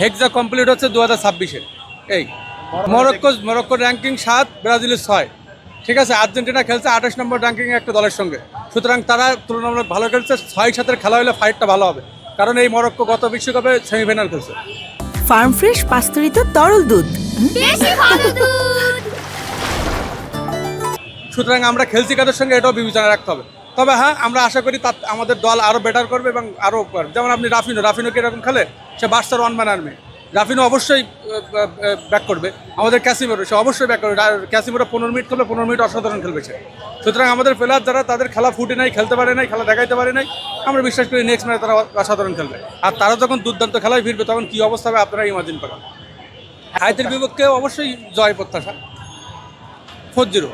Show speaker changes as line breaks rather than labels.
হেক্সা complete হচ্ছে 2026-এ। এই Morocco ranking 7, ব্রাজিলের 6। ঠিক আছে, আর্জেন্টিনা খেলছে 28 নম্বর র্যাঙ্কিংয়ে একটা দলের সঙ্গে। সুতরাং তারা তুলনামূলক ভালো খেলছে। 6-7-এর খেলা হলে ফাইটটা ভালো হবে, কারণ এই মরক্কো গত বিশ্বকাপে সেমিফাইনাল খেলছে।
ফার্ম ফ্রেশ পাস্তুরিত তরল দুধ,
বেশি ভালো দুধ।
সুতরাং আমরা খেলছি কাদের সঙ্গে এটাও বিবেচনা রাখতে হবে। তবে হ্যাঁ, আমরা আশা করি আমাদের দল আরও বেটার করবে এবং আরও, যেমন আপনি রাফিনো কীরকম খেলে, সে বার্সার ওয়ান ম্যান আর্মি। রাফিনো অবশ্যই ব্যাক করবে। আমাদের ক্যাসিমেরো, সে অবশ্যই ব্যাক করবে। ক্যাসিমেরো 15 মিনিট খেলবে, 15 মিনিট অসাধারণ খেলবে সে। সুতরাং আমাদের প্লেয়ার যারা তাদের খেলা ফুটে নাই, খেলতে পারে নাই, খেলা দেখাইতে পারে নাই, আমরা বিশ্বাস করি নেক্সট ম্যাচে তারা অসাধারণ খেলবে। আর তারা যখন দুর্দান্ত খেলায় ফিরবে তখন কী অবস্থা হবে আপনারা ইমাজিন করেন। হাইতির বিপক্ষে অবশ্যই জয় প্রত্যাশা। 4-0।